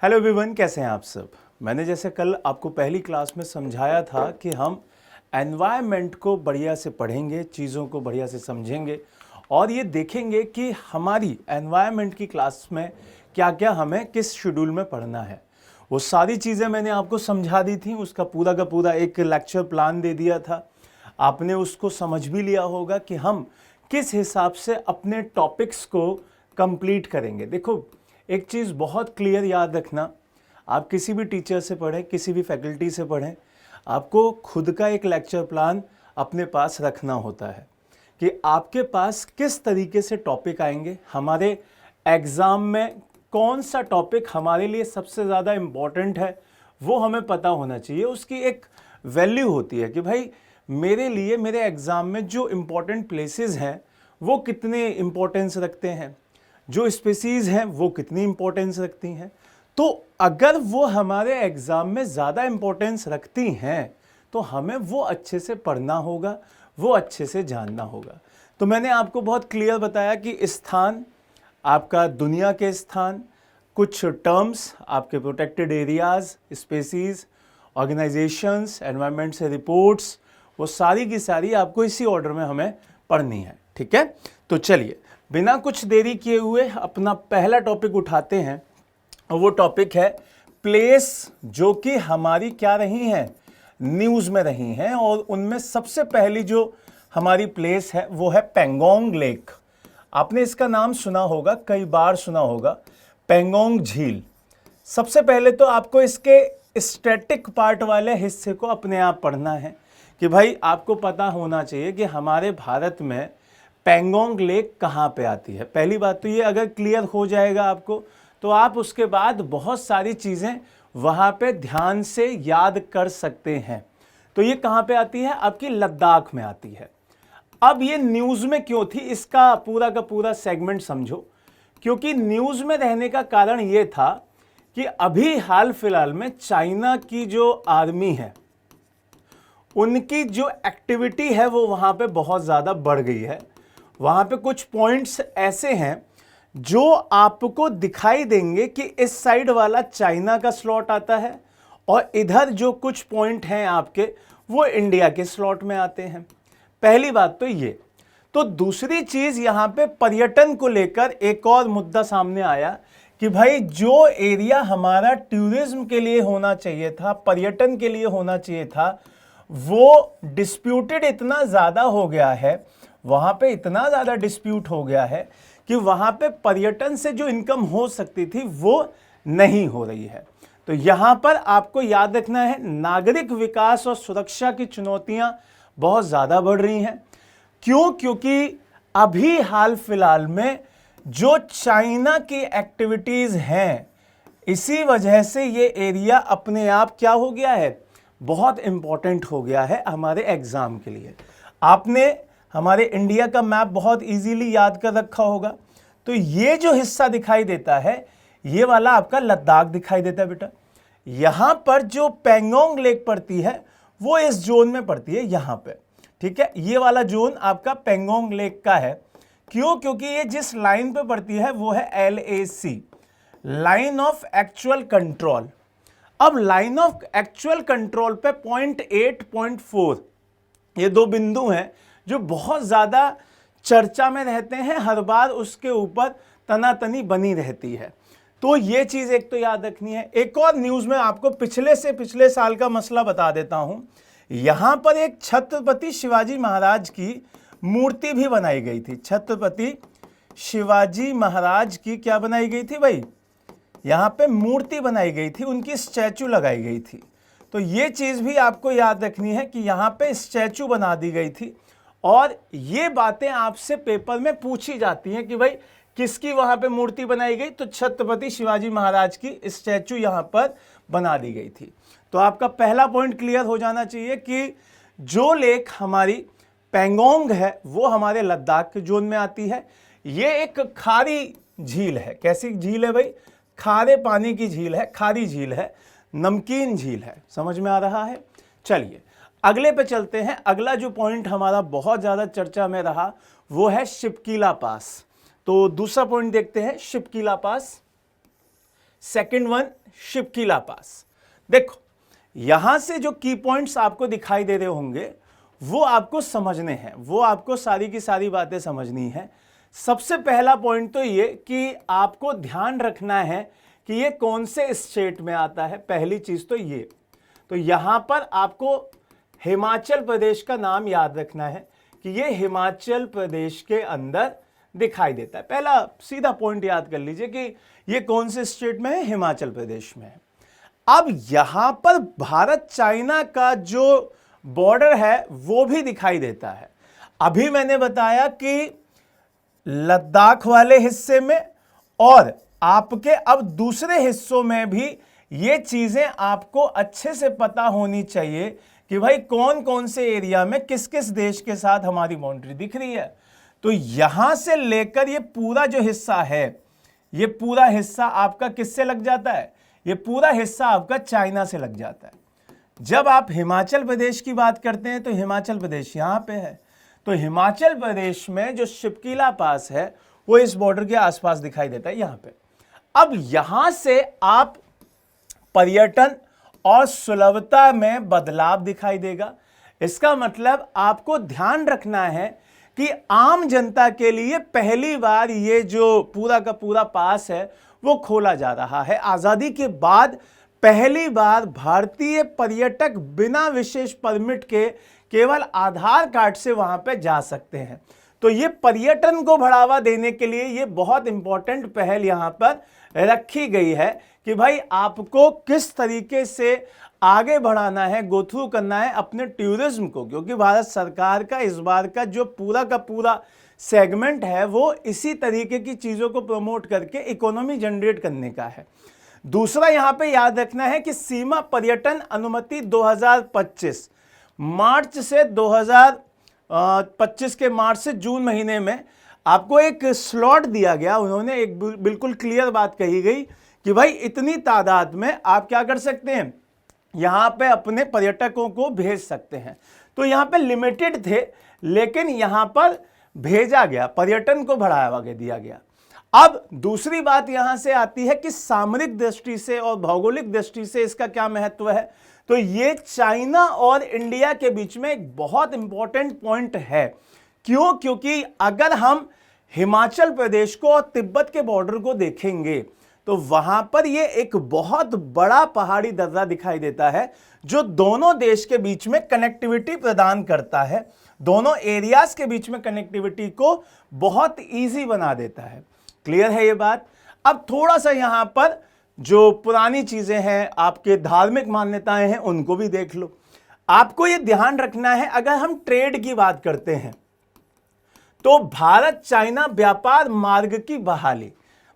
Hello everyone, कैसे हैं आप सब। मैंने जैसे कल आपको पहली क्लास में समझाया था कि हम एनवायरनमेंट को बढ़िया से पढ़ेंगे, चीज़ों को बढ़िया से समझेंगे और ये देखेंगे कि हमारी एनवायरनमेंट की क्लास में क्या क्या हमें किस शेड्यूल में पढ़ना है। वो सारी चीज़ें मैंने आपको समझा दी थी, उसका पूरा का पूरा एक लेक्चर प्लान दे दिया था। आपने उसको समझ भी लिया होगा कि हम किस हिसाब से अपने टॉपिक्स को कंप्लीट करेंगे। देखो, एक चीज़ बहुत क्लियर याद रखना, आप किसी भी टीचर से पढ़ें, किसी भी फैकल्टी से पढ़ें, आपको खुद का एक लेक्चर प्लान अपने पास रखना होता है कि आपके पास किस तरीके से टॉपिक आएंगे, हमारे एग्ज़ाम में कौन सा टॉपिक हमारे लिए सबसे ज़्यादा इम्पॉर्टेंट है वो हमें पता होना चाहिए। उसकी एक वैल्यू होती है कि भाई मेरे लिए मेरे एग्ज़ाम में जो इम्पॉर्टेंट प्लेसेस हैं वो कितने इम्पोर्टेंस रखते हैं, जो स्पीसीज़ हैं वो कितनी इम्पोर्टेंस रखती हैं। तो अगर वो हमारे एग्ज़ाम में ज़्यादा इम्पोर्टेंस रखती हैं तो हमें वो अच्छे से पढ़ना होगा, वो अच्छे से जानना होगा। तो मैंने आपको बहुत क्लियर बताया कि स्थान, आपका दुनिया के स्थान, कुछ टर्म्स, आपके protected areas, species, organisations, environment से रिपोर्ट्स, वो सारी की सारी आपको इसी ऑर्डर में हमें पढ़नी है। ठीक है, तो चलिए बिना कुछ देरी किए हुए अपना पहला टॉपिक उठाते हैं और वो टॉपिक है प्लेस, जो कि हमारी क्या रही हैं, न्यूज़ में रही हैं। और उनमें सबसे पहली जो हमारी प्लेस है वो है पेंगोंग लेक। आपने इसका नाम सुना होगा, कई बार सुना होगा, पेंगोंग झील। सबसे पहले तो आपको इसके स्टैटिक पार्ट वाले हिस्से को अपने आप पढ़ना है कि भाई आपको पता होना चाहिए कि हमारे भारत में पेंगोंग लेक कहाँ पे आती है। पहली बात तो ये अगर क्लियर हो जाएगा आपको, तो आप उसके बाद बहुत सारी चीज़ें वहाँ पे ध्यान से याद कर सकते हैं। तो ये कहाँ पे आती है, आपकी लद्दाख में आती है। अब ये न्यूज़ में क्यों थी, इसका पूरा का पूरा सेगमेंट समझो। क्योंकि न्यूज़ में रहने का कारण ये था कि अभी हाल फिलहाल में चाइना की जो आर्मी है उनकी जो एक्टिविटी है वो वहाँ पे बहुत ज़्यादा बढ़ गई है। वहाँ पे कुछ पॉइंट्स ऐसे हैं जो आपको दिखाई देंगे कि इस साइड वाला चाइना का स्लॉट आता है और इधर जो कुछ पॉइंट हैं आपके वो इंडिया के स्लॉट में आते हैं। पहली बात तो ये। तो दूसरी चीज़, यहाँ पे पर्यटन को लेकर एक और मुद्दा सामने आया कि भाई जो एरिया हमारा टूरिज्म के लिए होना चाहिए था, पर्यटन के लिए होना चाहिए था, वो डिस्प्यूटेड इतना ज़्यादा हो गया है, वहाँ पे इतना ज़्यादा डिस्प्यूट हो गया है कि वहाँ पे पर्यटन से जो इनकम हो सकती थी वो नहीं हो रही है। तो यहाँ पर आपको याद रखना है, नागरिक विकास और सुरक्षा की चुनौतियाँ बहुत ज़्यादा बढ़ रही हैं। क्यों? क्योंकि अभी हाल फिलहाल में जो चाइना की एक्टिविटीज़ हैं, इसी वजह से ये एरिया अपने आप क्या हो गया है, बहुत इंपॉर्टेंट हो गया है हमारे एग्ज़ाम के लिए। आपने हमारे इंडिया का मैप बहुत इजीली याद कर रखा होगा। तो ये जो हिस्सा दिखाई देता है ये वाला आपका लद्दाख दिखाई देता है बेटा। यहाँ पर जो पेंगोंग लेक पड़ती है वो इस जोन में पड़ती है, यहाँ पे। ठीक है, ये वाला जोन आपका पेंगोंग लेक का है। क्यों? क्योंकि ये जिस लाइन पे पड़ती है वो है LAC, line of actual control. अब लाइन ऑफ एक्चुअल कंट्रोल पे 0.8, 0.4 ये दो बिंदु हैं जो बहुत ज़्यादा चर्चा में रहते हैं, हर बार उसके ऊपर तनातनी बनी रहती है। तो ये चीज़ एक तो याद रखनी है। एक और न्यूज़ में आपको पिछले साल का मसला बता देता हूँ। यहाँ पर एक छत्रपति शिवाजी महाराज की मूर्ति भी बनाई गई थी। छत्रपति शिवाजी महाराज की क्या बनाई गई थी भाई, यहाँ पे मूर्ति बनाई गई थी, उनकी स्टैचू लगाई गई थी। तो ये चीज़ भी आपको याद रखनी है कि यहाँ पे स्टैचू बना दी गई थी। और ये बातें आपसे पेपर में पूछी जाती हैं कि भाई किसकी वहाँ पे मूर्ति बनाई गई, तो छत्रपति शिवाजी महाराज की स्टैचू यहाँ पर बना दी गई थी। तो आपका पहला पॉइंट क्लियर हो जाना चाहिए कि जो लेक हमारी पेंगोंग है वो हमारे लद्दाख के जोन में आती है। ये एक खारी झील है। कैसी झील है भाई, खारे पानी की झील है, खारी झील है, नमकीन झील है। समझ में आ रहा है। चलिए अगले पे चलते हैं। अगला जो पॉइंट हमारा बहुत ज़्यादा चर्चा में रहा वो है शिपकीला पास। तो दूसरा पॉइंट देखते हैं, शिपकीला पास। सेकंड वन शिपकीला पास। देखो यहां से जो की पॉइंट्स आपको दिखाई दे रहे होंगे वो आपको समझने हैं, वो आपको सारी की सारी बातें समझनी है। सबसे पहला पॉइंट तो ये कि आपको ध्यान रखना है कि ये कौन से स्टेट में आता है। पहली चीज तो ये, तो यहां पर आपको हिमाचल प्रदेश का नाम याद रखना है कि ये हिमाचल प्रदेश के अंदर दिखाई देता है। पहला सीधा पॉइंट याद कर लीजिए कि ये कौन से स्टेट में है, हिमाचल प्रदेश में है। अब यहां पर भारत चाइना का जो बॉर्डर है वो भी दिखाई देता है। अभी मैंने बताया कि लद्दाख वाले हिस्से में और आपके अब दूसरे हिस्सों में भी ये चीजें आपको अच्छे से पता होनी चाहिए कि भाई कौन कौन से एरिया में किस किस देश के साथ हमारी बाउंड्री दिख रही है। तो यहां से लेकर ये पूरा जो हिस्सा है, ये पूरा हिस्सा आपका किससे लग जाता है, ये पूरा हिस्सा आपका चाइना से लग जाता है। जब आप हिमाचल प्रदेश की बात करते हैं तो हिमाचल प्रदेश यहां पे है, तो हिमाचल प्रदेश में जो शिपकीला पास है वो इस बॉर्डर के आसपास दिखाई देता है यहां पे। अब यहां से आप पर्यटन और सुलभता में बदलाव दिखाई देगा। इसका मतलब आपको ध्यान रखना है कि आम जनता के लिए पहली बार ये जो पूरा का पूरा पास है वो खोला जा रहा है। आजादी के बाद पहली बार भारतीय पर्यटक बिना विशेष परमिट के केवल आधार कार्ड से वहां पे जा सकते हैं। तो ये पर्यटन को बढ़ावा देने के लिए ये बहुत इंपॉर्टेंट पहल यहां पर रखी गई है कि भाई आपको किस तरीके से आगे बढ़ाना है, गो थ्रू करना है अपने टूरिज्म को, क्योंकि भारत सरकार का इस बार का जो पूरा का पूरा सेगमेंट है वो इसी तरीके की चीजों को प्रमोट करके इकोनॉमी जनरेट करने का है। दूसरा यहां पे याद रखना है कि सीमा पर्यटन अनुमति 2025 मार्च से 2025 के मार्च से जून महीने में आपको एक स्लॉट दिया गया। उन्होंने एक बिल्कुल क्लियर बात कही गई कि भाई इतनी तादाद में आप क्या कर सकते हैं, यहां पे अपने पर्यटकों को भेज सकते हैं। तो यहां पे लिमिटेड थे लेकिन यहां पर भेजा गया, पर्यटन को बढ़ावा दिया गया। अब दूसरी बात यहां से आती है कि सामरिक दृष्टि से और भौगोलिक दृष्टि से इसका क्या महत्व है। तो ये चाइना और इंडिया के बीच में एक बहुत इंपॉर्टेंट पॉइंट है। क्यों? क्योंकि अगर हम हिमाचल प्रदेश को और तिब्बत के बॉर्डर को देखेंगे तो वहां पर ये एक बहुत बड़ा पहाड़ी दर्रा दिखाई देता है जो दोनों देश के बीच में कनेक्टिविटी प्रदान करता है, दोनों एरियाज के बीच में कनेक्टिविटी को बहुत इजी बना देता है। क्लियर है ये बात? अब थोड़ा सा यहां पर जो पुरानी चीजें हैं, आपके धार्मिक मान्यताएं हैं, उनको भी देख लो। आपको ये ध्यान रखना है, अगर हम ट्रेड की बात करते हैं तो भारत चाइना व्यापार मार्ग की बहाली,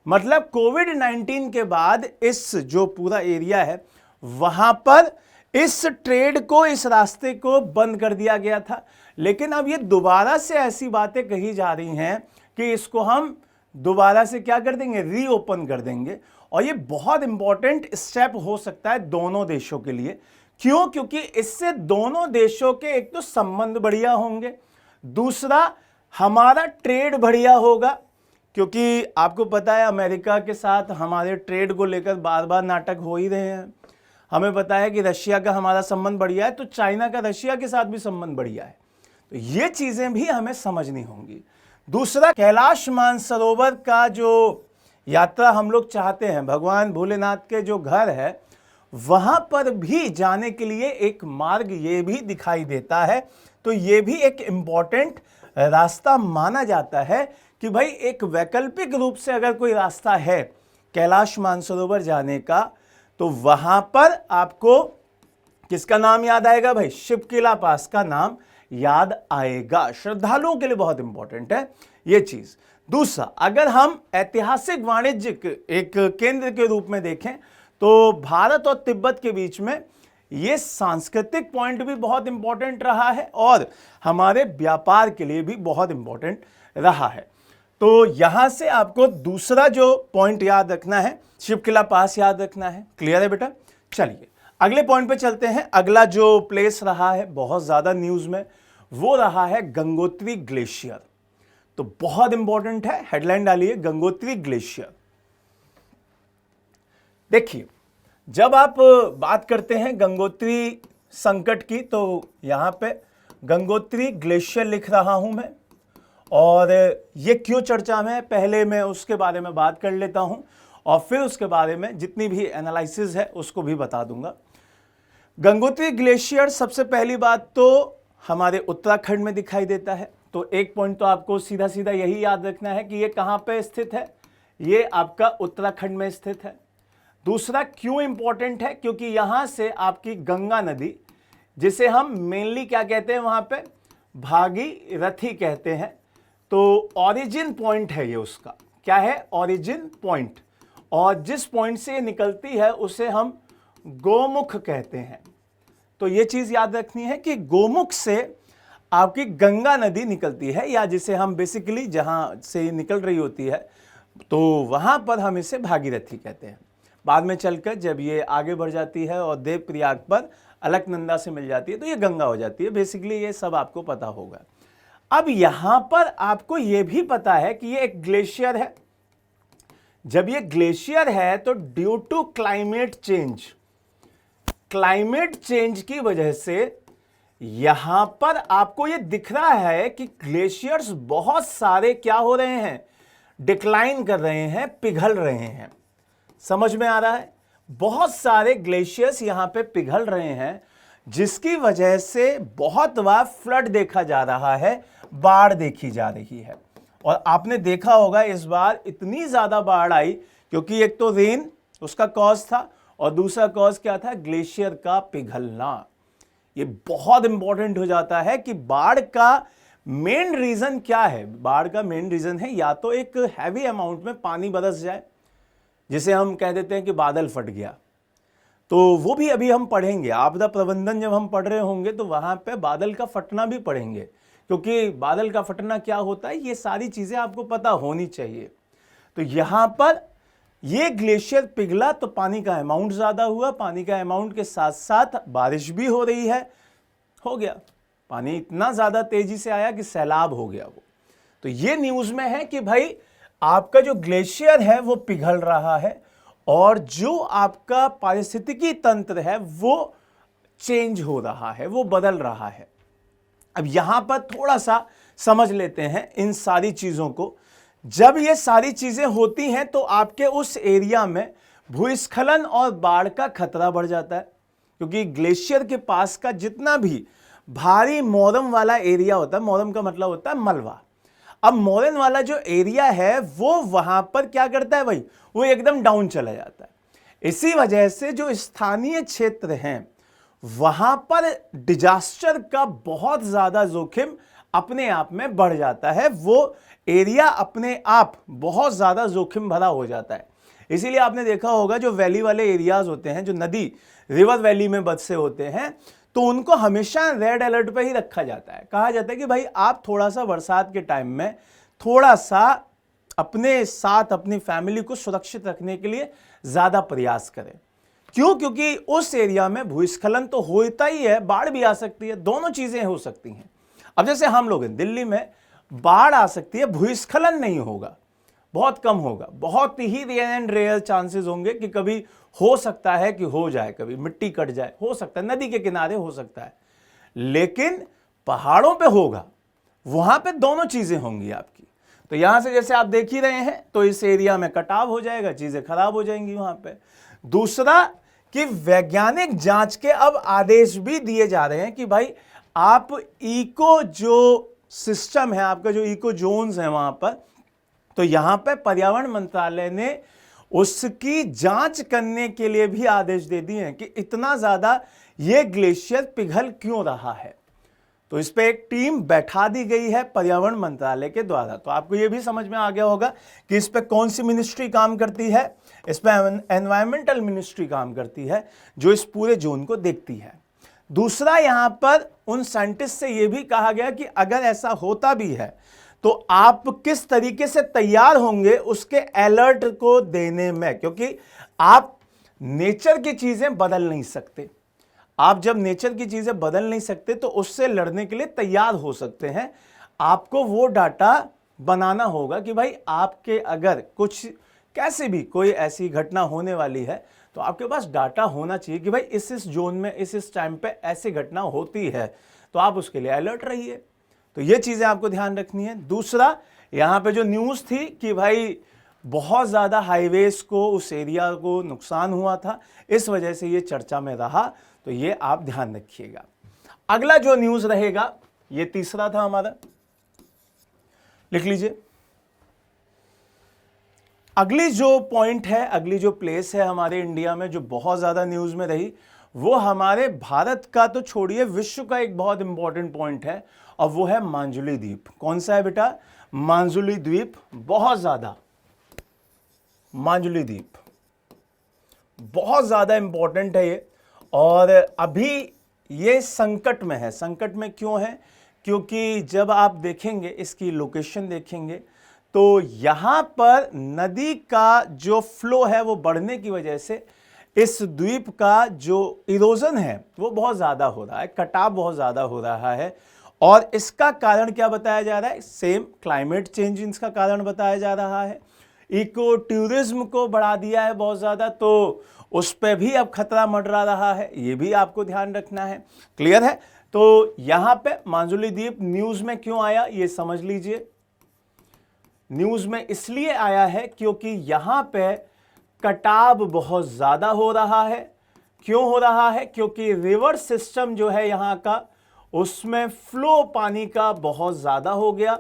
मतलब कोविड-19 के बाद इस जो पूरा एरिया है वहां पर इस ट्रेड को, इस रास्ते को बंद कर दिया गया था। लेकिन अब ये दोबारा से ऐसी बातें कही जा रही हैं कि इसको हम दोबारा से क्या कर देंगे, रीओपन कर देंगे। और ये बहुत इंपॉर्टेंट स्टेप हो सकता है दोनों देशों के लिए। क्यों? क्योंकि इससे दोनों देशों के एक तो संबंध बढ़िया होंगे, दूसरा हमारा ट्रेड बढ़िया होगा। क्योंकि आपको पता है अमेरिका के साथ हमारे ट्रेड को लेकर बार बार नाटक हो ही रहे हैं। हमें पता है कि रशिया का हमारा संबंध बढ़िया है, तो चाइना का रशिया के साथ भी संबंध बढ़िया है। तो ये चीजें भी हमें समझनी होंगी। दूसरा, कैलाश मानसरोवर का जो यात्रा हम लोग चाहते हैं, भगवान भोलेनाथ के जो घर है वहां पर भी जाने के लिए एक मार्ग ये भी दिखाई देता है। तो ये भी एक इंपॉर्टेंट रास्ता माना जाता है कि भाई एक वैकल्पिक रूप से अगर कोई रास्ता है कैलाश मानसरोवर जाने का तो वहां पर आपको किसका नाम याद आएगा भाई, शिपकीला पास का नाम याद आएगा। श्रद्धालुओं के लिए बहुत इंपॉर्टेंट है ये चीज। दूसरा, अगर हम ऐतिहासिक वाणिज्यिक एक केंद्र के रूप में देखें तो भारत और तिब्बत के बीच में ये सांस्कृतिक पॉइंट भी बहुत इंपॉर्टेंट रहा है और हमारे व्यापार के लिए भी बहुत इंपॉर्टेंट रहा है। तो यहां से आपको दूसरा जो पॉइंट याद रखना है, शिपकीला पास याद रखना है। क्लियर है बेटा? चलिए अगले पॉइंट पे चलते हैं। अगला जो प्लेस रहा है बहुत ज्यादा न्यूज में, वो रहा है गंगोत्री ग्लेशियर। तो बहुत इंपॉर्टेंट है, हेडलाइन डालिए, गंगोत्री ग्लेशियर। देखिए, जब आप बात करते हैं गंगोत्री संकट की, तो यहाँ पे गंगोत्री ग्लेशियर लिख रहा हूं मैं, और ये क्यों चर्चा में है पहले मैं उसके बारे में बात कर लेता हूं, और फिर उसके बारे में जितनी भी एनालिसिस है उसको भी बता दूंगा। गंगोत्री ग्लेशियर सबसे पहली बात तो हमारे उत्तराखंड में दिखाई देता है, तो एक पॉइंट तो आपको सीधा सीधा यही याद रखना है कि ये कहाँ पे स्थित है, ये आपका उत्तराखंड में स्थित है। दूसरा क्यों इंपॉर्टेंट है, क्योंकि यहां से आपकी गंगा नदी, जिसे हम मेनली क्या कहते हैं वहां पे, भागीरथी कहते हैं, तो ओरिजिन पॉइंट है ये उसका, क्या है, ओरिजिन पॉइंट, और जिस पॉइंट से ये निकलती है उसे हम गोमुख कहते हैं। तो ये चीज याद रखनी है कि गोमुख से आपकी गंगा नदी निकलती है, या जिसे हम बेसिकली जहां से निकल रही होती है तो वहां पर हम इसे भागीरथी कहते हैं। बाद में चलकर जब ये आगे बढ़ जाती है और देवप्रयाग पर अलकनंदा से मिल जाती है तो ये गंगा हो जाती है। बेसिकली ये सब आपको पता होगा। अब यहां पर आपको ये भी पता है कि ये एक ग्लेशियर है। जब ये ग्लेशियर है तो ड्यू टू क्लाइमेट चेंज की वजह से यहां पर आपको ये दिख रहा है कि ग्लेशियर्स बहुत सारे क्या हो रहे हैं, डिक्लाइन कर रहे हैं, पिघल रहे हैं। समझ में आ रहा है, बहुत सारे ग्लेशियर्स यहां पे पिघल रहे हैं, जिसकी वजह से बहुत बार फ्लड देखा जा रहा है, बाढ़ देखी जा रही है। और आपने देखा होगा इस बार इतनी ज्यादा बाढ़ आई क्योंकि एक तो रेन उसका कॉज था और दूसरा कॉज क्या था, ग्लेशियर का पिघलना। ये बहुत इंपॉर्टेंट हो जाता है कि बाढ़ का मेन रीजन क्या है। बाढ़ का मेन रीजन है या तो एक हैवी अमाउंट में पानी बरस जाए, जिसे हम कह देते हैं कि बादल फट गया, तो वो भी अभी हम पढ़ेंगे। आपदा प्रबंधन जब हम पढ़ रहे होंगे तो वहां पे बादल का फटना भी पढ़ेंगे, क्योंकि बादल का फटना क्या होता है ये सारी चीजें आपको पता होनी चाहिए। तो यहां पर ये ग्लेशियर पिघला तो पानी का अमाउंट ज्यादा हुआ, पानी का अमाउंट के साथ साथ बारिश भी हो रही है, हो गया पानी इतना ज्यादा तेजी से आया कि सैलाब हो गया वो। तो ये न्यूज में है कि भाई आपका जो ग्लेशियर है वो पिघल रहा है और जो आपका पारिस्थितिकी तंत्र है वो चेंज हो रहा है, वो बदल रहा है। अब यहां पर थोड़ा सा समझ लेते हैं इन सारी चीजों को। जब ये सारी चीजें होती हैं तो आपके उस एरिया में भूस्खलन और बाढ़ का खतरा बढ़ जाता है, क्योंकि ग्लेशियर के पास का जितना भी भारी मौरम वाला एरिया होता है, मौरम का मतलब होता है मलबा, अब मौरन वाला जो एरिया है वो वहां पर क्या करता है भाई, वो एकदम डाउन चला जाता है। इसी वजह से जो स्थानीय क्षेत्र हैं वहां पर डिजास्टर का बहुत ज्यादा जोखिम अपने आप में बढ़ जाता है, वो एरिया अपने आप बहुत ज्यादा जोखिम भरा हो जाता है। इसीलिए आपने देखा होगा जो वैली वाले एरियाज होते हैं, जो नदी रिवर वैली में बसे होते हैं, तो उनको हमेशा रेड अलर्ट पे ही रखा जाता है। कहा जाता है कि भाई आप थोड़ा सा बरसात के टाइम में थोड़ा सा अपने साथ अपनी फैमिली को सुरक्षित रखने के लिए ज्यादा प्रयास करें। क्यों? क्योंकि उस एरिया में भूस्खलन तो होता ही है, बाढ़ भी आ सकती है, दोनों चीजें हो सकती हैं। अब जैसे हम लोग हैं दिल्ली में, बाढ़ आ सकती है, भूस्खलन नहीं होगा, बहुत कम होगा, बहुत ही रेयर एंड रेयर चांसेस होंगे कि कभी हो सकता है कि हो जाए, कभी मिट्टी कट जाए, हो सकता है नदी के किनारे हो सकता है, लेकिन पहाड़ों पे होगा, वहां पे दोनों चीजें होंगी आपकी। तो यहां से जैसे आप देख ही रहे हैं तो इस एरिया में कटाव हो जाएगा, चीजें खराब हो जाएंगी वहां पे। दूसरा कि वैज्ञानिक जांच के अब आदेश भी दिए जा रहे हैं कि भाई आप इको जो सिस्टम है, आपका जो इको जोन्स है वहां पर, तो यहां पे पर्यावरण मंत्रालय ने उसकी जांच करने के लिए भी आदेश दे दिए हैं कि इतना ज्यादा ये ग्लेशियर पिघल क्यों रहा है। तो इस पे एक टीम बैठा दी गई है पर्यावरण मंत्रालय के द्वारा। तो आपको ये भी समझ में आ गया होगा कि इस पे कौन सी मिनिस्ट्री काम करती है। इस पे एनवायरमेंटल मिनिस्ट्री काम करती है, जो इस पूरे जोन को देखती है। दूसरा, यहां पर उन साइंटिस्ट से यह भी कहा गया कि अगर ऐसा होता भी है तो आप किस तरीके से तैयार होंगे उसके अलर्ट को देने में, क्योंकि आप नेचर की चीजें बदल नहीं सकते। आप जब नेचर की चीजें बदल नहीं सकते तो उससे लड़ने के लिए तैयार हो सकते हैं। आपको वो डाटा बनाना होगा कि भाई आपके अगर कुछ कैसे भी कोई ऐसी घटना होने वाली है तो आपके पास डाटा होना चाहिए कि भाई इस जोन में इस टाइम पे ऐसी घटना होती है, तो आप उसके लिए अलर्ट रहिए। तो ये चीज़ें आपको ध्यान रखनी है। दूसरा, यहाँ पे जो न्यूज़ थी कि भाई बहुत ज़्यादा हाईवेज को, उस एरिया को नुकसान हुआ था, इस वजह से ये चर्चा में रहा, तो ये आप ध्यान रखिएगा। अगला जो न्यूज़ रहेगा, ये तीसरा था हमारा, लिख लीजिए। अगली जो पॉइंट है, अगली जो प्लेस है हमारे इंडिया में जो बहुत ज़्यादा न्यूज़ में रही, वो हमारे भारत का तो छोड़िए, विश्व का एक बहुत इंपॉर्टेंट पॉइंट है, और वो है मांजुली द्वीप। कौन सा है बेटा? मांजुली द्वीप। बहुत ज़्यादा, मांजुली द्वीप बहुत ज़्यादा इंपॉर्टेंट है ये, और अभी ये संकट में है। संकट में क्यों है? क्योंकि जब आप देखेंगे, इसकी लोकेशन देखेंगे, तो यहाँ पर नदी का जो फ्लो है वो बढ़ने की वजह से इस द्वीप का जो इरोजन है वो बहुत ज़्यादा हो रहा है, कटाव बहुत ज़्यादा हो रहा है। और इसका कारण क्या बताया जा रहा है? सेम क्लाइमेट चेंज इसका कारण बताया जा रहा है। इको टूरिज्म को बढ़ा दिया है बहुत ज़्यादा, तो उस पर भी अब खतरा मंडरा रहा है, ये भी आपको ध्यान रखना है। क्लियर है? तो यहाँ पे मांजुली द्वीप न्यूज़ में क्यों आया ये समझ लीजिए। न्यूज़ में इसलिए आया है क्योंकि यहाँ पे कटाव बहुत ज़्यादा हो रहा है। क्यों हो रहा है? क्योंकि रिवर सिस्टम जो है यहाँ का, उसमें फ्लो पानी का बहुत ज़्यादा हो गया,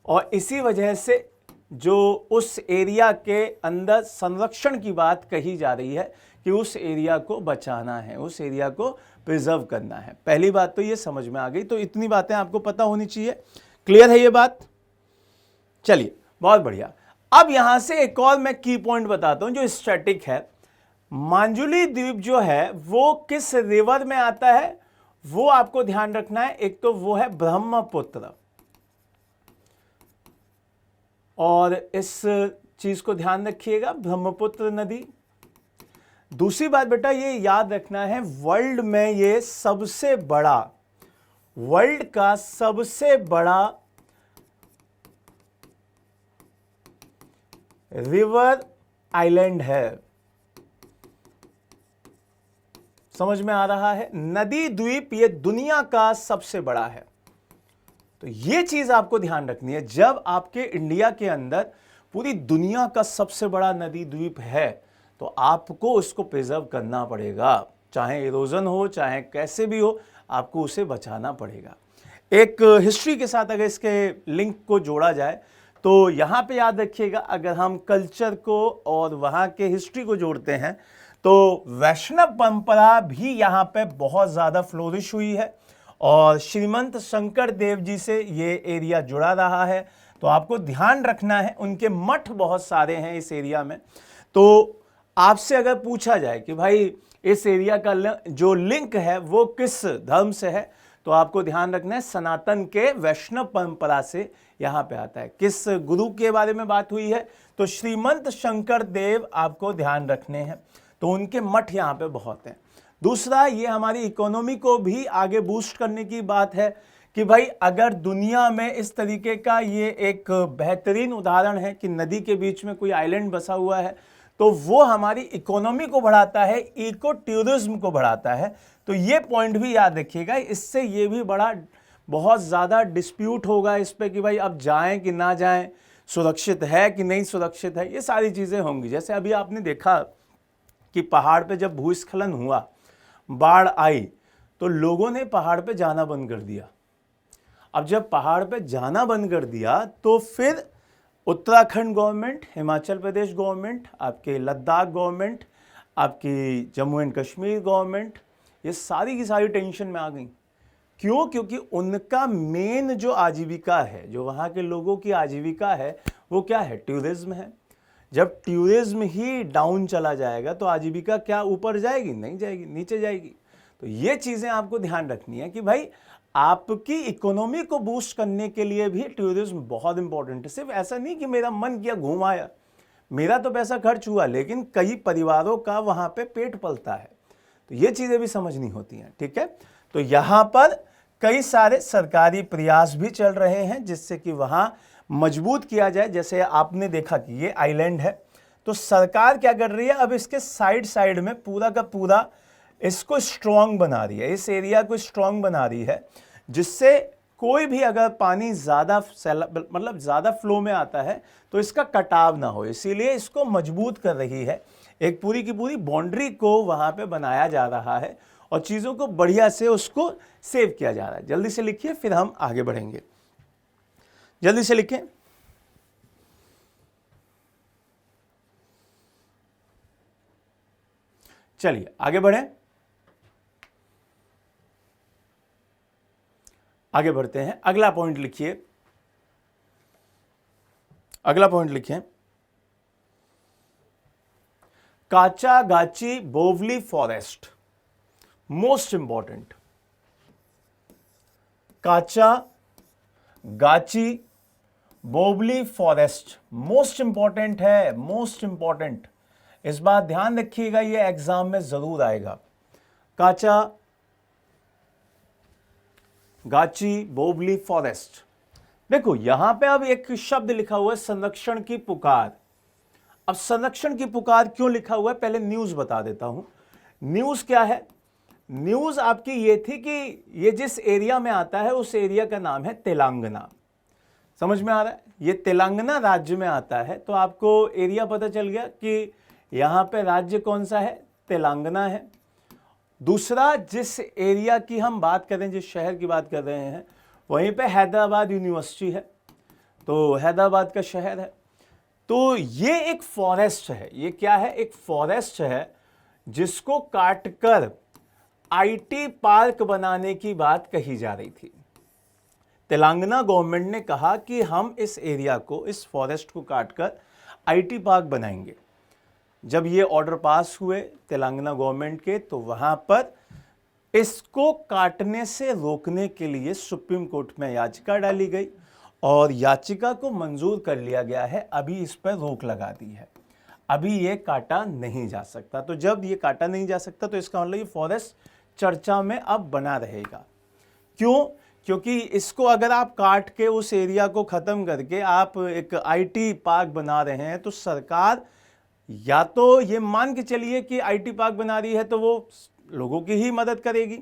और इसी वजह से जो उस एरिया के अंदर संरक्षण की बात कही जा रही है कि उस एरिया को बचाना है, उस एरिया को प्रिजर्व करना है। पहली बात तो ये समझ में आ गई, तो इतनी बातें आपको पता होनी चाहिए। क्लियर है ये बात? चलिए, बहुत बढ़िया। अब यहां से एक और मैं की पॉइंट बताता हूं जो स्टैटिक है। मांजुली द्वीप जो है वो किस रिवर में आता है वो आपको ध्यान रखना है। एक तो वो है ब्रह्मपुत्र, और इस चीज को ध्यान रखिएगा, ब्रह्मपुत्र नदी। दूसरी बात बेटा ये याद रखना है, वर्ल्ड में ये सबसे बड़ा, वर्ल्ड का सबसे बड़ा रिवर आइलैंड है। समझ में आ रहा है? नदी द्वीप ये दुनिया का सबसे बड़ा है। तो ये चीज आपको ध्यान रखनी है, जब आपके इंडिया के अंदर पूरी दुनिया का सबसे बड़ा नदी द्वीप है तो आपको उसको प्रिजर्व करना पड़ेगा, चाहे इरोजन हो चाहे कैसे भी हो, आपको उसे बचाना पड़ेगा। एक हिस्ट्री के साथ अगर इसके लिंक को जोड़ा जाए तो यहाँ पे याद रखिएगा, अगर हम कल्चर को और वहाँ के हिस्ट्री को जोड़ते हैं तो वैष्णव परंपरा भी यहाँ पे बहुत ज़्यादा फ्लोरिश हुई है, और श्रीमंत शंकर देव जी से ये एरिया जुड़ा रहा है। तो आपको ध्यान रखना है, उनके मठ बहुत सारे हैं इस एरिया में। तो आपसे अगर पूछा जाए कि भाई इस एरिया का जो लिंक है वो किस धर्म से है, तो आपको ध्यान रखना है सनातन के वैष्णव परंपरा से यहाँ पे आता है। किस गुरु के बारे में बात हुई है? तो श्रीमंत शंकर देव आपको ध्यान रखने हैं, तो उनके मठ यहाँ पे बहुत हैं। दूसरा, ये हमारी इकोनॉमी को भी आगे बूस्ट करने की बात है कि भाई अगर दुनिया में इस तरीके का ये एक बेहतरीन उदाहरण है कि नदी के बीच में कोई आइलैंड बसा हुआ है, तो वो हमारी इकोनॉमी को बढ़ाता है, इको टूरिज्म को बढ़ाता है। तो ये पॉइंट भी याद रखिएगा, इससे ये भी बड़ा बहुत ज़्यादा डिस्प्यूट होगा इस पे कि भाई अब जाएं कि ना जाएं, सुरक्षित है कि नहीं सुरक्षित है, ये सारी चीज़ें होंगी। जैसे अभी आपने देखा कि पहाड़ पे जब भूस्खलन हुआ, बाढ़ आई, तो लोगों ने पहाड़ पे जाना बंद कर दिया। अब जब पहाड़ पे जाना बंद कर दिया तो फिर उत्तराखंड गवर्नमेंट, हिमाचल प्रदेश गवर्नमेंट, आपके लद्दाख गवर्नमेंट, आपकी जम्मू एंड कश्मीर गवर्नमेंट, ये सारी की सारी टेंशन में आ गई। क्यों? क्योंकि उनका मेन जो आजीविका है, जो वहाँ के लोगों की आजीविका है, वो क्या है? टूरिज्म है। जब टूरिज्म ही डाउन चला जाएगा तो आजीविका क्या ऊपर जाएगी? नहीं जाएगी, नीचे जाएगी। तो ये चीज़ें आपको ध्यान रखनी है कि भाई आपकी इकोनॉमी को बूस्ट करने के लिए भी टूरिज्म बहुत इंपॉर्टेंट है। सिर्फ ऐसा नहीं कि मेरा मन किया घूम आया, मेरा तो पैसा खर्च हुआ, लेकिन कई परिवारों का वहाँ पे पेट पलता है। तो ये चीज़ें भी समझनी होती हैं, ठीक है। तो यहाँ पर कई सारे सरकारी प्रयास भी चल रहे हैं जिससे कि वहाँ मजबूत किया जाए। जैसे आपने देखा कि ये आइलैंड है, तो सरकार क्या कर रही है, अब इसके साइड साइड में पूरा का पूरा इसको स्ट्रांग बना रही है, इस एरिया को स्ट्रांग बना रही है, जिससे कोई भी अगर पानी ज़्यादा मतलब ज़्यादा फ्लो में आता है तो इसका कटाव ना हो, इसीलिए इसको मजबूत कर रही है। एक पूरी की पूरी बाउंड्री को वहाँ पे बनाया जा रहा है और चीज़ों को बढ़िया से उसको सेव किया जा रहा है। जल्दी से लिखिए, फिर हम आगे बढ़ेंगे। जल्दी से लिखें। चलिए आगे बढ़ें, आगे बढ़ते हैं। अगला पॉइंट लिखिए, अगला पॉइंट लिखिए, Kachagachi Bowli forest, most important. Kachagachi Bowli forest most important है, मोस्ट इंपॉर्टेंट। इस बात ध्यान रखिएगा, ये एग्जाम में जरूर आएगा। काचागाची बोवली फॉरेस्ट। देखो यहां पे अब एक शब्द लिखा हुआ है, संरक्षण की पुकार। अब संरक्षण की पुकार क्यों लिखा हुआ है, पहले न्यूज बता देता हूं। न्यूज क्या है? न्यूज आपकी ये थी कि ये जिस एरिया में आता है उस एरिया का नाम है तेलंगाना। समझ में आ रहा है? ये तेलंगाना राज्य में आता है, तो आपको एरिया पता चल गया कि यहां पे राज्य कौन सा है, तेलंगाना है। दूसरा, जिस एरिया की हम बात करें, जिस शहर की बात कर रहे हैं, वहीं पे हैदराबाद यूनिवर्सिटी है, तो हैदराबाद का शहर है। तो ये एक फॉरेस्ट है, ये क्या है, एक फॉरेस्ट है जिसको काटकर आईटी पार्क बनाने की बात कही जा रही थी। तेलंगाना गवर्नमेंट ने कहा कि हम इस एरिया को, इस फॉरेस्ट को काटकर आईटी पार्क बनाएंगे। जब ये ऑर्डर पास हुए तेलंगाना गवर्नमेंट के, तो वहां पर इसको काटने से रोकने के लिए सुप्रीम कोर्ट में याचिका डाली गई और याचिका को मंजूर कर लिया गया है। अभी इस पर रोक लगा दी है, अभी ये काटा नहीं जा सकता। तो जब ये काटा नहीं जा सकता तो इसका मतलब ये फॉरेस्ट चर्चा में अब बना रहेगा। क्यों? क्योंकि इसको अगर आप काट के उस एरिया को खत्म करके आप एक आईटी पार्क बना रहे हैं, तो सरकार या तो ये मान के चलिए कि आईटी पार्क बना रही है तो वो लोगों की ही मदद करेगी,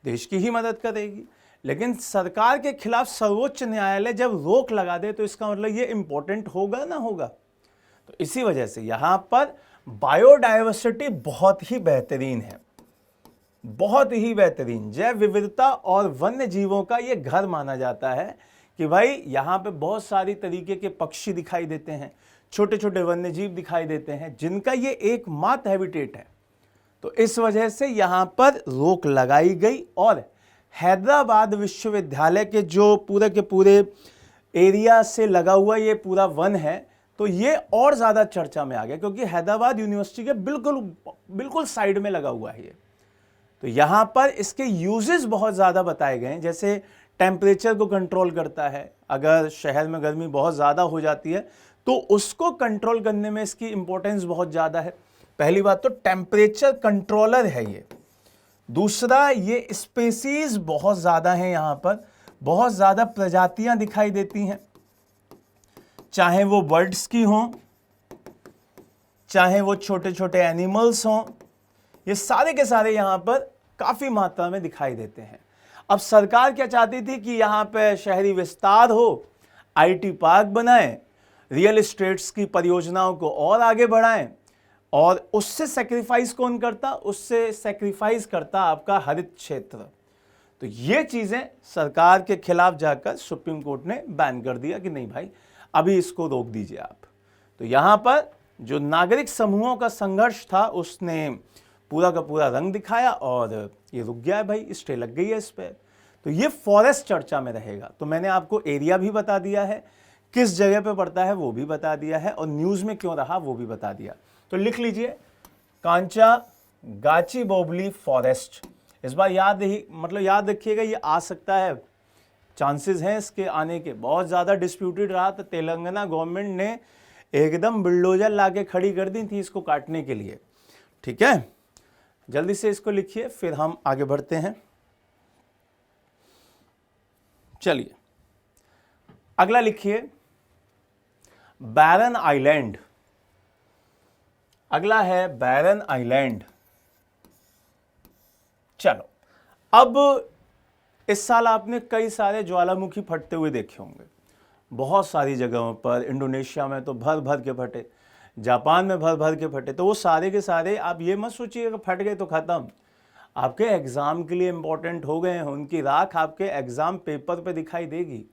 देश की ही मदद करेगी, लेकिन सरकार के खिलाफ सर्वोच्च न्यायालय जब रोक लगा दे तो इसका मतलब ये इंपॉर्टेंट होगा ना होगा। तो इसी वजह से यहां पर बायोडायवर्सिटी बहुत ही बेहतरीन है, बहुत ही बेहतरीन। जैव विविधता और वन्य जीवों का ये घर माना जाता है कि भाई यहां पे बहुत सारी तरीके के पक्षी दिखाई देते हैं, छोटे छोटे वन्य जीव दिखाई देते हैं, जिनका ये एकमात्र हैबिटेट है। तो इस वजह से यहां पर रोक लगाई गई और हैदराबाद विश्वविद्यालय के जो पूरे के पूरे एरिया से लगा हुआ ये पूरा वन है, तो ये और ज़्यादा चर्चा में आ गया क्योंकि हैदराबाद यूनिवर्सिटी के बिल्कुल बिल्कुल साइड में लगा हुआ है ये। तो यहाँ पर इसके यूजेस बहुत ज़्यादा बताए गए हैं, जैसे टेम्परेचर को कंट्रोल करता है। अगर शहर में गर्मी बहुत ज़्यादा हो जाती है तो उसको कंट्रोल करने में इसकी इंपॉर्टेंस बहुत ज़्यादा है। पहली बात तो टेम्परेचर कंट्रोलर है ये। दूसरा, ये स्पेसीज बहुत ज़्यादा हैं, यहाँ पर बहुत ज़्यादा प्रजातियां दिखाई देती हैं, चाहे वो बर्ड्स की हों, चाहे वो छोटे छोटे एनिमल्स हों, ये सारे के सारे यहाँ पर काफ़ी मात्रा में दिखाई देते हैं। अब सरकार क्या चाहती थी कि यहाँ पे शहरी विस्तार हो, आईटी पार्क बनाएं, रियल एस्टेट्स की परियोजनाओं को और आगे बढ़ाएं, और उससे सेक्रीफाइस कौन करता? उससे सेक्रीफाइस करता आपका हरित क्षेत्र। तो ये चीज़ें सरकार के खिलाफ जाकर सुप्रीम कोर्ट ने बैन कर दिया कि नहीं भाई, अभी इसको रोक दीजिए आप। तो यहाँ पर जो नागरिक समूहों का संघर्ष था उसने पूरा का पूरा रंग दिखाया और ये रुक गया है भाई, स्टे लग गई है इस पर। तो ये फॉरेस्ट चर्चा में रहेगा। तो मैंने आपको एरिया भी बता दिया है, किस जगह पे पड़ता है वो भी बता दिया है, और न्यूज़ में क्यों रहा वो भी बता दिया। तो लिख लीजिए, काचागाची बोवली फॉरेस्ट। इस बार याद रखिएगा, ये आ सकता है, चांसेस हैं इसके आने के। बहुत ज़्यादा डिस्प्यूटेड रहा, तो तेलंगाना गवर्नमेंट ने एकदम बुलडोजर लाके खड़ी कर दी थी इसको काटने के लिए। ठीक है, जल्दी से इसको लिखिए, फिर हम आगे बढ़ते हैं। चलिए अगला लिखिए, बैरन आइलैंड। अगला है बैरन आइलैंड। चलो, अब इस साल आपने कई सारे ज्वालामुखी फटते हुए देखे होंगे, बहुत सारी जगहों पर। इंडोनेशिया में तो भर भर के फटे, जापान में भर भर के फटे। तो वो सारे के सारे आप ये मत सोचिएगा फट गए तो ख़त्म, आपके एग्ज़ाम के लिए इम्पोर्टेंट हो गए हैं। उनकी राख आपके एग्ज़ाम पेपर पे दिखाई देगी।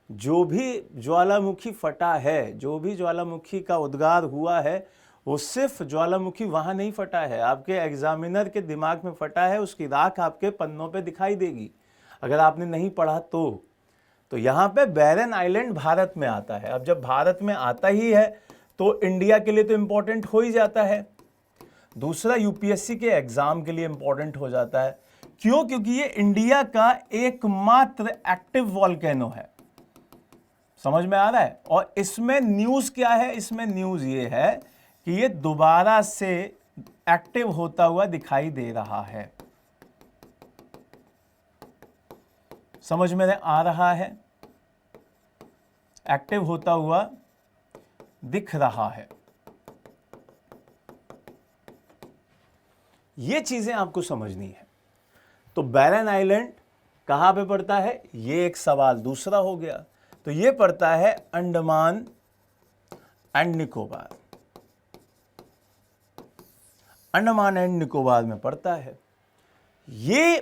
जो भी ज्वालामुखी फटा है, जो भी ज्वालामुखी का उद्गार हुआ है, वो सिर्फ ज्वालामुखी वहाँ नहीं फटा है, आपके एग्जामिनर के दिमाग में फटा है। उसकी राख आपके पन्नों पे दिखाई देगी अगर आपने नहीं पढ़ा तो यहाँ पे बैरन आइलैंड भारत में आता है। अब जब भारत में आता ही है तो इंडिया के लिए तो इम्पोर्टेंट हो ही जाता है। दूसरा, यूपीएससी के एग्जाम के लिए इम्पोर्टेंट हो जाता है। क्यों? क्योंकि ये इंडिया का एकमात्र एक्टिव वॉल्केनो है। समझ में आ रहा है? और इसमें न्यूज क्या है? इसमें न्यूज ये है कि ये दोबारा से एक्टिव होता हुआ दिखाई दे रहा है। समझ में आ रहा है? एक्टिव होता हुआ दिख रहा है। ये चीजें आपको समझनी है। तो बैरन आइलैंड कहां पे पड़ता है? ये एक सवाल दूसरा हो गया। तो ये पड़ता है अंडमान एंड निकोबार। अंडमान एंड निकोबार में पड़ता है। ये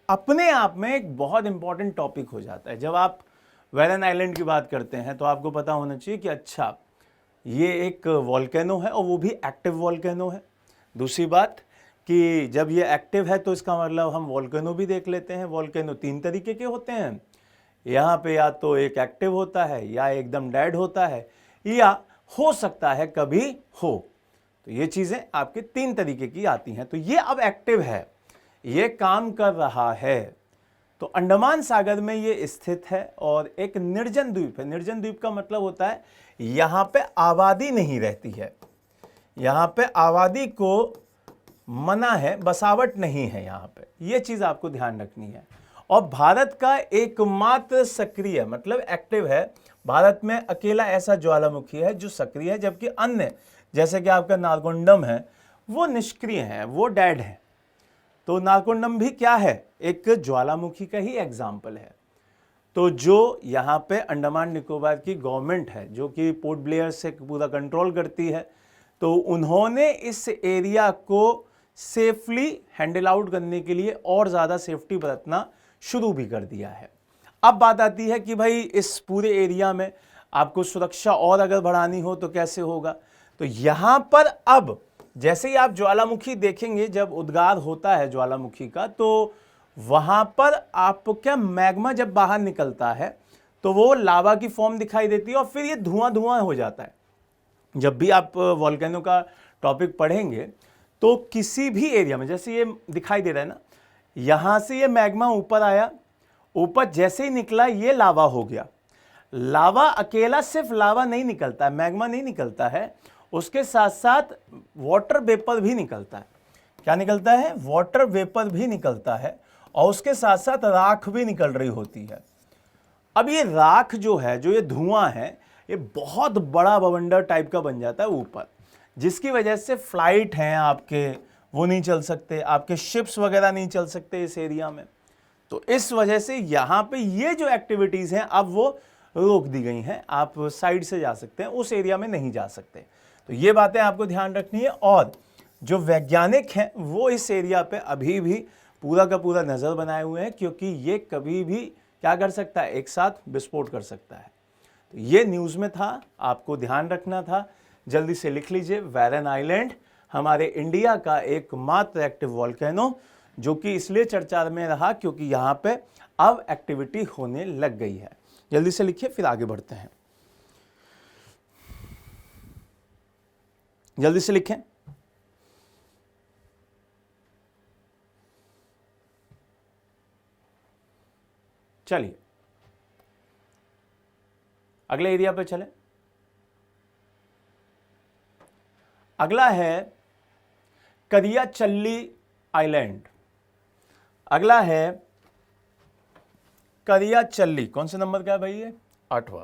अपने आप में एक बहुत इंपॉर्टेंट टॉपिक हो जाता है। जब आप बैरन आइलैंड की बात करते हैं तो आपको पता होना चाहिए कि अच्छा, ये एक वॉल्केनो है और वो भी एक्टिव वॉल्केनो है। दूसरी बात कि जब ये एक्टिव है तो इसका मतलब हम वॉल्केनो भी देख लेते हैं। वॉल्केनो 3 तरीके के होते हैं। यहाँ पे या तो एक एक्टिव होता है या एकदम डेड होता है, या हो सकता है कभी हो। तो ये चीज़ें आपके 3 तरीके की आती हैं। तो ये अब एक्टिव है, ये काम कर रहा है। तो अंडमान सागर में ये स्थित है और एक निर्जन द्वीप है। निर्जन द्वीप का मतलब होता है यहाँ पे आबादी नहीं रहती है, यहाँ पे आबादी को मना है, बसावट नहीं है यहाँ पे। ये चीज़ आपको ध्यान रखनी है। और भारत का एकमात्र सक्रिय मतलब एक्टिव है। भारत में अकेला ऐसा ज्वालामुखी है जो सक्रिय है, जबकि अन्य जैसे कि आपका नारकोंडम है वो निष्क्रिय है, वो डेड है। तो नारकोंडम भी क्या है? एक ज्वालामुखी का ही एग्जाम्पल है। तो जो यहाँ पे अंडमान निकोबार की गवर्नमेंट है, जो कि पोर्ट ब्लेयर से पूरा कंट्रोल करती है, तो उन्होंने इस एरिया को सेफली हैंडल आउट करने के लिए और ज़्यादा सेफ्टी बरतना शुरू भी कर दिया है। अब बात आती है कि भाई इस पूरे एरिया में आपको सुरक्षा और अगर बढ़ानी हो तो कैसे होगा? तो यहाँ पर अब जैसे ही आप ज्वालामुखी देखेंगे, जब उद्गार होता है ज्वालामुखी का, तो वहाँ पर आपको क्या मैग्मा जब बाहर निकलता है तो वो लावा की फॉर्म दिखाई देती है और फिर ये धुआं धुआं हो जाता है। जब भी आप वॉल्केनो का टॉपिक पढ़ेंगे तो किसी भी एरिया में, जैसे ये दिखाई दे रहा है ना, यहाँ से ये मैग्मा ऊपर आया, ऊपर जैसे ही निकला ये लावा हो गया। लावा अकेला सिर्फ लावा नहीं निकलता है, मैग्मा नहीं निकलता है, उसके साथ साथ वाटर वेपर भी निकलता है। क्या निकलता है? वाटर वेपर भी निकलता है और उसके साथ साथ राख भी निकल रही होती है। अब ये राख जो है, जो ये धुआं है, ये बहुत बड़ा बवंडर टाइप का बन जाता है ऊपर, जिसकी वजह से फ्लाइट हैं आपके वो नहीं चल सकते, आपके शिप्स वगैरह नहीं चल सकते इस एरिया में। तो इस वजह से यहाँ पे ये जो एक्टिविटीज़ हैं अब वो रोक दी गई हैं। आप साइड से जा सकते हैं, उस एरिया में नहीं जा सकते। तो ये बातें आपको ध्यान रखनी है। और जो वैज्ञानिक हैं वो इस एरिया पे अभी भी पूरा का पूरा नज़र बनाए हुए हैं, क्योंकि ये कभी भी क्या कर सकता है? एक साथ विस्फोट कर सकता है। तो ये न्यूज़ में था, आपको ध्यान रखना था। जल्दी से लिख लीजिए, बैरन आइलैंड हमारे इंडिया का एकमात्र एक्टिव वॉल्केनो, जो कि इसलिए चर्चा में रहा क्योंकि यहाँ पे अब एक्टिविटी होने लग गई है। जल्दी से लिखिए, फिर आगे बढ़ते हैं। जल्दी से लिखें। चलिए अगले एरिया पे चलें। अगला है करियाचल्ली आइलैंड। अगला है करियाचल्ली, कौन से नंबर का है भाई ये? 8वां।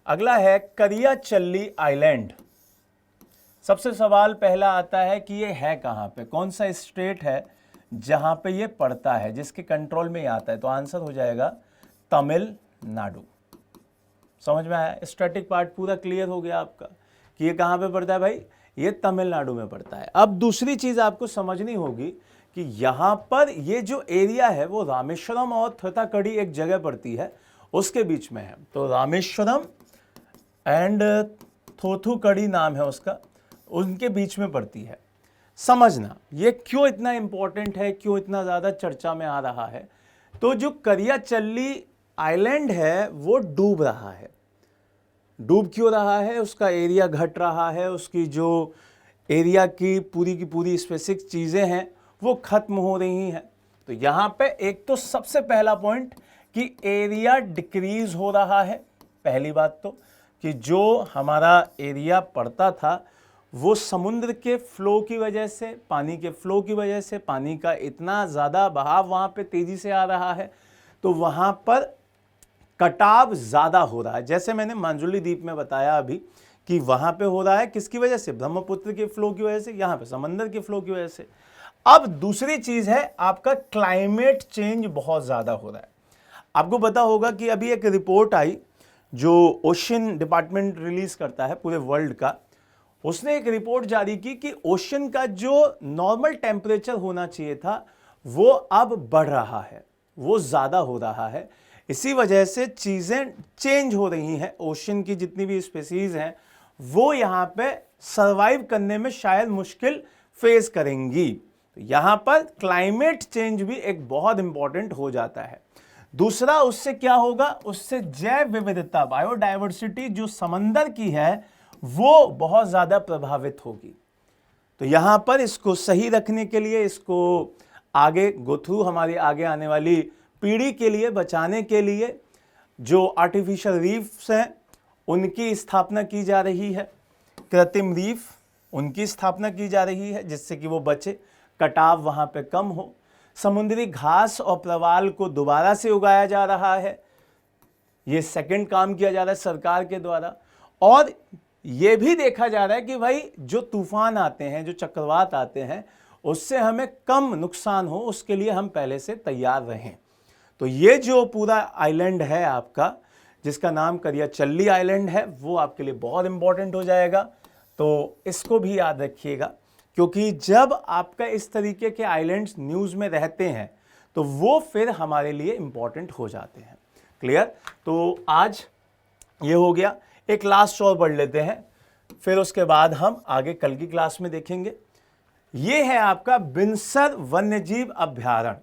अगला है करियाचल्ली आइलैंड। सबसे सवाल पहला आता है कि ये है कहाँ पे, कौन सा स्टेट है जहाँ पे ये पड़ता है, जिसके कंट्रोल में ये आता है। तो आंसर हो जाएगा तमिलनाडु। समझ में आया? स्टैटिक पार्ट पूरा क्लियर हो गया आपका कि ये कहाँ पे पड़ता है भाई, ये तमिलनाडु में पड़ता है। अब दूसरी चीज़ आपको समझनी होगी कि यहाँ पर ये जो एरिया है वो रामेश्वरम और थोथाकडी एक जगह पड़ती है, उसके बीच में है। तो रामेश्वरम एंड थोथुकडी नाम है उसका, उनके बीच में पड़ती है। समझना ये क्यों इतना इंपॉर्टेंट है, क्यों इतना ज़्यादा चर्चा में आ रहा है। तो जो करियाचल्ली आइलैंड है वो डूब रहा है। डूब क्यों रहा है? उसका एरिया घट रहा है, उसकी जो एरिया की पूरी स्पेसिफिक चीज़ें हैं वो खत्म हो रही हैं। तो यहाँ पे एक तो सबसे पहला पॉइंट कि एरिया डिक्रीज हो रहा है। पहली बात तो कि जो हमारा एरिया पड़ता था वो समुद्र के फ्लो की वजह से, पानी के फ्लो की वजह से, पानी का इतना ज़्यादा बहाव वहाँ पे तेज़ी से आ रहा है, तो वहाँ पर कटाव ज़्यादा हो रहा है। जैसे मैंने मांजुली द्वीप में बताया अभी कि वहाँ पे हो रहा है किसकी वजह से, ब्रह्मपुत्र के फ्लो की वजह से, यहाँ पे समंदर के फ्लो की वजह से। अब दूसरी चीज़ है आपका क्लाइमेट चेंज बहुत ज़्यादा हो रहा है। आपको पता होगा कि अभी एक रिपोर्ट आई जो ओशन डिपार्टमेंट रिलीज करता है पूरे वर्ल्ड का, उसने एक रिपोर्ट जारी की कि ओशन का जो नॉर्मल टेम्परेचर होना चाहिए था वो अब बढ़ रहा है, वो ज़्यादा हो रहा है। इसी वजह से चीज़ें चेंज हो रही हैं। ओशन की जितनी भी स्पीसीज हैं वो यहाँ पे सरवाइव करने में शायद मुश्किल फेस करेंगी। तो यहाँ पर क्लाइमेट चेंज भी एक बहुत इंपॉर्टेंट हो जाता है। दूसरा उससे क्या होगा, उससे जैव विविधता, बायोडायवर्सिटी जो समंदर की है वो बहुत ज़्यादा प्रभावित होगी। तो यहाँ पर इसको सही रखने के लिए, इसको आगे गो थ्रू हमारी आगे आने वाली पीढ़ी के लिए बचाने के लिए जो आर्टिफिशियल रीफ्स हैं उनकी स्थापना की जा रही है, कृत्रिम रीफ उनकी स्थापना की जा रही है जिससे कि वो बचे, कटाव वहाँ पे कम हो। समुद्री घास और प्रवाल को दोबारा से उगाया जा रहा है, ये सेकंड काम किया जा रहा है सरकार के द्वारा। और ये भी देखा जा रहा है कि भाई जो तूफान आते हैं, जो चक्रवात आते हैं, उससे हमें कम नुकसान हो उसके लिए हम पहले से तैयार रहें। तो ये जो पूरा आइलैंड है आपका जिसका नाम करियाचल्ली आइलैंड है वो आपके लिए बहुत इंपॉर्टेंट हो जाएगा। तो इसको भी याद रखिएगा क्योंकि जब आपका इस तरीके के आइलैंड्स न्यूज़ में रहते हैं तो वो फिर हमारे लिए इंपॉर्टेंट हो जाते हैं। क्लियर? तो आज ये हो गया। एक लास्ट और पढ़ लेते हैं, फिर उसके बाद हम आगे कल की क्लास में देखेंगे। ये है आपका बिनसर वन्यजीव अभ्यारण्य।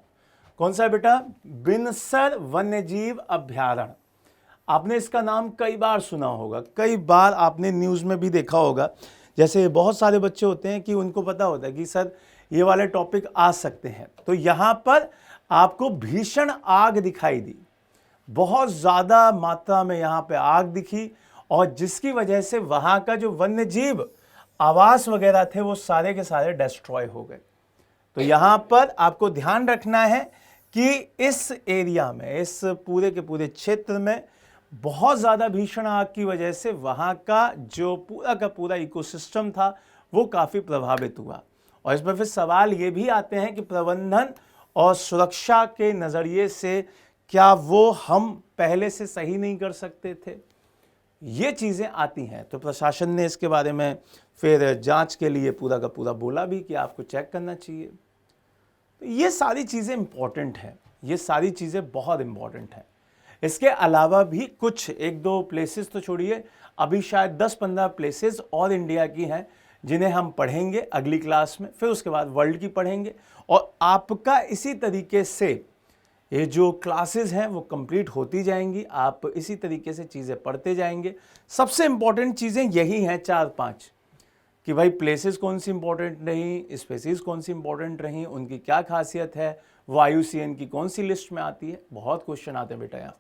कौन सा है बेटा? बिनसर वन्यजीव अभ्यारण्य। आपने इसका नाम कई बार सुना होगा, कई बार आपने न्यूज़ में भी देखा होगा। जैसे बहुत सारे बच्चे होते हैं कि उनको पता होता है कि सर ये वाले टॉपिक आ सकते हैं। तो यहाँ पर आपको भीषण आग दिखाई दी, बहुत ज़्यादा मात्रा में यहाँ पे आग दिखी और जिसकी वजह से वहाँ का जो वन्यजीव आवास वगैरह थे वो सारे के सारे डिस्ट्रॉय हो गए। तो यहाँ पर आपको ध्यान रखना है कि इस एरिया में, इस पूरे के पूरे क्षेत्र में बहुत ज़्यादा भीषण आग की वजह से वहाँ का जो पूरा का पूरा इकोसिस्टम था वो काफ़ी प्रभावित हुआ। और इसमें फिर सवाल ये भी आते हैं कि प्रबंधन और सुरक्षा के नज़रिए से क्या वो हम पहले से सही नहीं कर सकते थे, ये चीज़ें आती हैं। तो प्रशासन ने इसके बारे में फिर जांच के लिए पूरा का पूरा बोला भी कि आपको चेक करना चाहिए। तो ये सारी चीज़ें इंपॉर्टेंट हैं, ये सारी चीज़ें बहुत इंपॉर्टेंट हैं। इसके अलावा भी कुछ एक दो प्लेसेस तो छोड़िए, अभी शायद 10-15 प्लेसेस और इंडिया की हैं जिन्हें हम पढ़ेंगे अगली क्लास में, फिर उसके बाद वर्ल्ड की पढ़ेंगे। और आपका इसी तरीके से ये जो क्लासेस हैं वो कंप्लीट होती जाएंगी, आप इसी तरीके से चीज़ें पढ़ते जाएंगे। सबसे इंपॉर्टेंट चीज़ें यही हैं 4-5 कि भाई प्लेसेस कौन सी इंपॉर्टेंट रही, स्पेसीज कौन सी इंपॉर्टेंट रही, उनकी क्या खासियत है, वो IUCN की कौन सी लिस्ट में आती है। बहुत क्वेश्चन आते हैं बेटा यहाँ।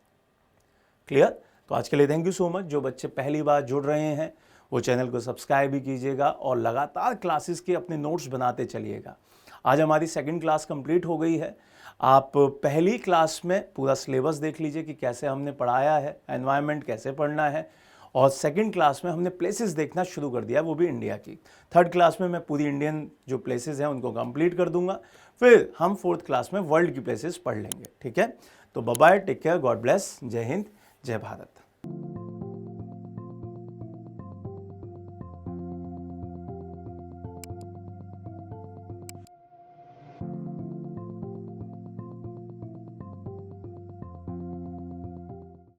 क्लियर? तो आज के लिए थैंक यू सो मच। जो बच्चे पहली बार जुड़ रहे हैं वो चैनल को सब्सक्राइब भी कीजिएगा और लगातार क्लासेस के अपने नोट्स बनाते चलिएगा। आज हमारी सेकंड क्लास कंप्लीट हो गई है। आप पहली क्लास में पूरा सिलेबस देख लीजिए कि कैसे हमने पढ़ाया है, एनवायरनमेंट कैसे पढ़ना है, और सेकंड क्लास में हमने प्लेसेस देखना शुरू कर दिया, वो भी इंडिया की। थर्ड क्लास में मैं पूरी इंडियन जो प्लेसेस हैं उनको कंप्लीट कर दूंगा, फिर हम फोर्थ क्लास में वर्ल्ड की प्लेसेस पढ़ लेंगे। ठीक है, तो bye bye, take care, God bless, जय हिंद, जय भारत।